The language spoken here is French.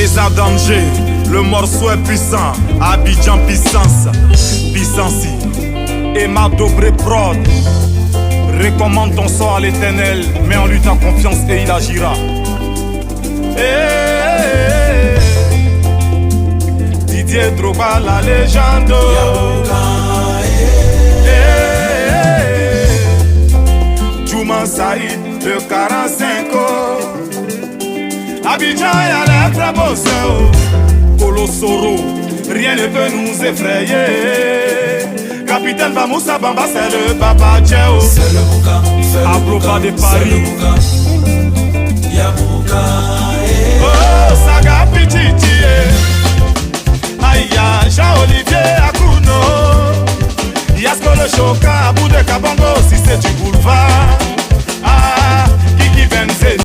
César Danger, le morceau est puissant. Abidjan puissance, puissance. Emma Dobré Prod. Recommande ton sort à l'éternel, mets en lui ta confiance et il agira. Didier Drogba, la légende. Djouma Saïd, le 45. Abidjan, y'a les très beaux sœurs. Colossoro, rien ne peut nous effrayer. Capitaine Bamoussa Bamba, c'est le Papa Tchèo. C'est le Bouka, Abloba de Paris. Yabouka, oh, Saga Pichichi. Aïe, Jean-Olivier Akuno. Yasko le Choka, Abou de Kabongo, si c'est du boulevard.